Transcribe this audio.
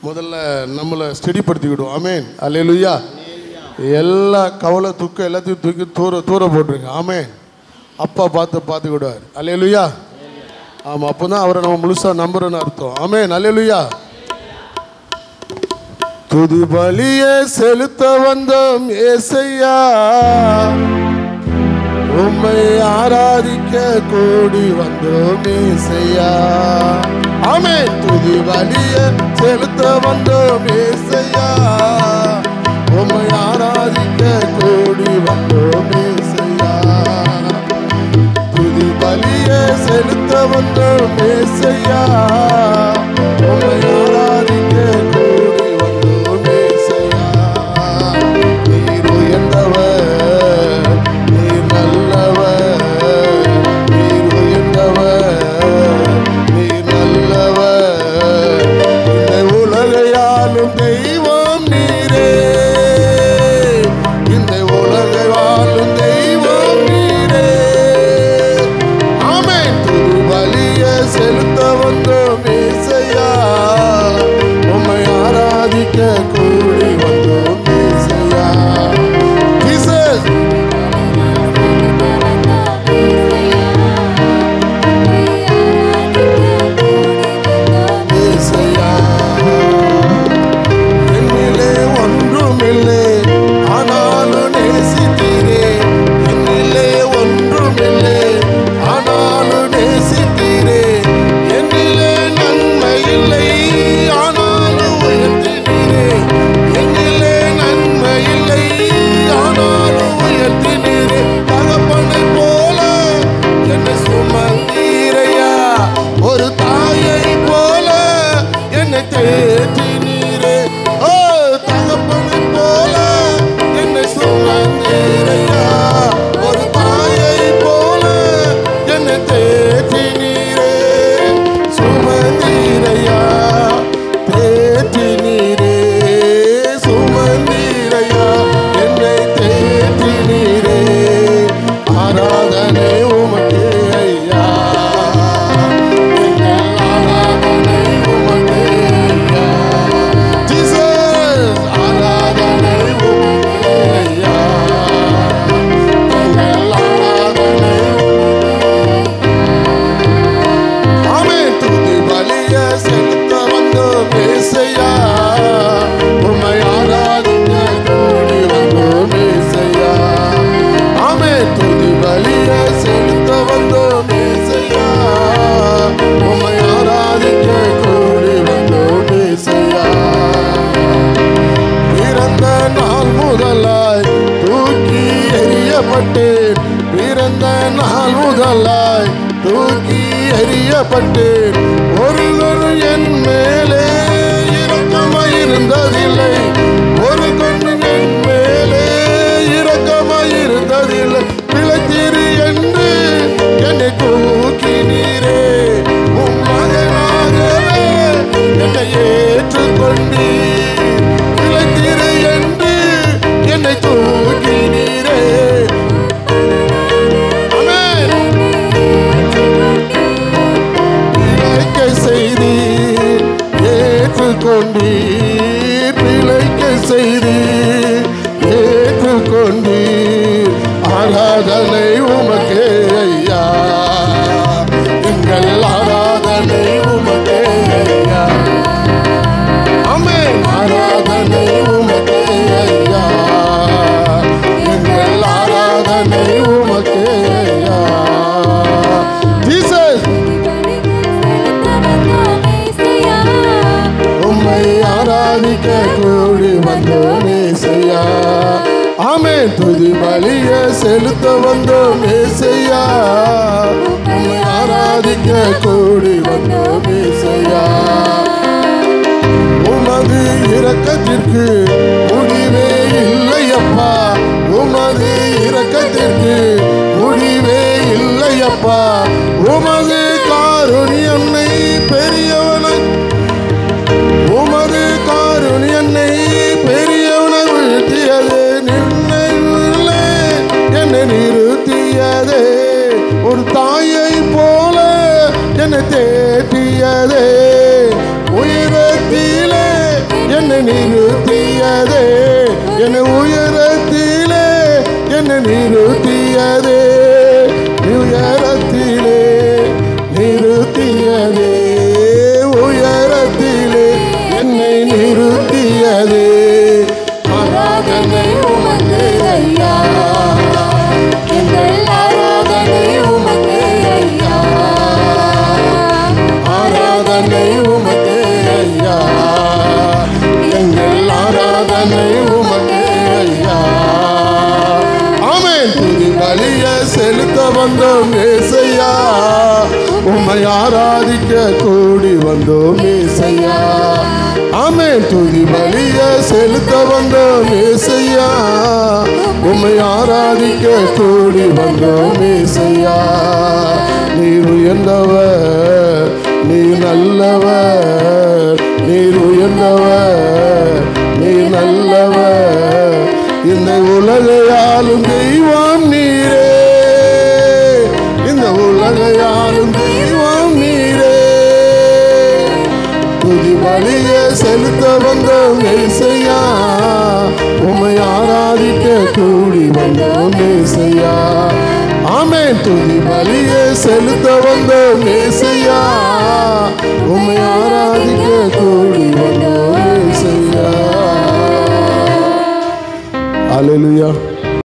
முதல்ல நம்மளை ஸ்டெடிப்படுத்திக்கிடுவோம். ஆமேன். அல்லேலூயா. எல்லா கவலை துக்கம் எல்லாத்தையும் தூக்கி தூர போட்டுருங்க. ஆமேன். அப்பா பார்த்துக்கிடுவார். அல்லேலூயா. ஆமாம், அப்போ தான் அவரை நம்ம முழுசாக நம்புறோன்னு அர்த்தம். ஆமேன். அல்லேலூயா. துதி பலியை செலுத்த வந்தோம் ஏசையா, உம்மை ஆராதிக்க கூடி வந்தோம் ஏசையா. ஆமென். துதி பலியை செலுத்த வந்தோம் ஏசையா, உம்மை ஆராதிக்க கூடி வந்தோம் ஏசையா. துதி பலியை செலுத்த வந்தோம் ஏசையா, உம்மை ஆராதிக்க கூடி வந்தோம் ஏசையா. நீர் உயர்ந்தவர், நீர் நல்லவர், நீர் உயர்ந்தவர், நீர் நல்லவர். இந்த உலகையாளும் தெய்வம் நீரே, இந்த உலகை வாழும் தெய்வம் நீரே. ஆமென். துதி பலியை செலுத்த வந்தோம் ஏசையா, உம்மை ஆராதிக்க கூடி வந்தோம் ஏசையா. ஜீசஸ். ஏசையா. என்னிலே ஒன்றுமில்லை ஆனாலும் நேசித்தீரே, என்னிலே ஒன்றுமில்லை ஆனாலும் நேசித்தீரே. என்னிலே நன்மை இல்லை ஆனாலும் உயர்த்தினீரே, என்னிலே நன்மை இல்லை ஆனாலும் உயர்த்தினீரே. தகப்பனை போல என்னை சுமந்தீரையா, ஒரு தாயை போல என்னை தேற்றினீரே. ஓ, தகப்பனை போல என்னை சுமந்தீரையா, ஒரு தாயை போல என்னை தேற்றினீரே. சுமந்தீரையா, தேற்றினீரே, சுமந்தீரையா, என்னை தேற்றினீரே. ஆராதனை உமக்கே ஐயா, எங்கள் ஆராதனை உமக்கே ஐயா. ஜீசஸ். ஆராதனை உமக்கே ஐயா, எங்கள் ஆராதனை. ஆமென். துதி பலியை செலுத்த வந்தோம் ஏசையா, உம்மை ஆராதிக்க கூடி வந்தோம் ஏசையா. ஆமென். துதி பலியை செலுத்த வந்தோம் ஏசையா, உம்மை ஆராதிக்க கூடி வந்தோம் ஏசையா. பிறந்த நாள் முதலாய் தூக்கி எறியப்பட்டேன், பிறந்த நாள் முதலாய் தூக்கி எறியப்பட்டேன். ஒருவர் என் மேலே இரக்கமாயிருந்ததில்லை, ஒரு கண்ணு என் மேலே இரக்கமாயிருந்ததில்லை. பிழைத்தீர் என்று என்னை தூக்கினீரே, உம் மகனாகவே என்னை ஏற்றுக்கொண்டீர். பிழைத்தீர் என்று என்னை தூக்கினீரே. ஆமென். பிழைக்க செய்தீர், ஏற்றுக்கொண்டீர். பிழைக்க செய்தீர், ஏற்றுக்கொண்டீர். ஆராதனை உமக்கே ஐயா, எங்கள் ஆராதனை உமக்கே ஐயா. ஆமென். ஆராதனை உமக்கே ஐயா, எங்கள் ஆராதனை உமக்கே ஐயா. ஜீசஸ். உம்மை ஆராதிக்க கூடி வந்தோம் ஏசையா. ஆமென். துதி பலியை செலுத்த வந்தோம் ஏசையா, உம்மை ஆராதிக்க கூடி வந்தோம் ஏசையா. உமது இரக்கத்திற்கு முடிவே இல்லையப்பா, உமது இரக்கத்திற்கு முடிவே இல்லையப்பா. உமது காருண்யனை பெரியவனை, உமது காருண்யனை பெரியவனை வீழ்த்தியது, நின்னையிலே என்னை நிறுத்தியதே. ஒரு தாயை போல என்னை தேற்றியதே. உயிரத்திலே நிறுத்தியதே, என்னை உயரத்திலே என்னை நிறுத்தியதே, உயரத்திலே நிறுத்தியதே, உயரத்திலே என்னை நிறுத்தியதே. ஆராதனை உமக்கு ஐயா, எங்கள் ஆராதனை உமக்கு ஐயா, ஆராதனை உமக்கு ஐயா, எங்கள் ஆராதனை உமக்கு ஐயா. ஆமென். துதி பலிய செலுத்த வந்தோம் ஏசையா, உம்மை ஆராதிக்க கூடி வந்தோம் ஏசையா. ஆமென். துதி பலிய செலுத்த வந்தோம் ஏசையா, உம்மை ஆராதிக்க கூடி வந்தோம் ஏசையா. நீர் உயர்ந்தவர், நீர் நல்லவர், நீர் உயர்ந்தவர், நீர் நல்லவர், இந்த உலகையாலும் தெய்வம் நீரே, இந்த உலகையாலும் தெய்வம் நீரே. துதி பலிய செலுத்த வந்தோம் ஏசையா, உம்மை ஆராதிக்க கூடி வந்தோம் ஏசையா. ஆமென். துதி பலிய செலுத்த வந்தோம்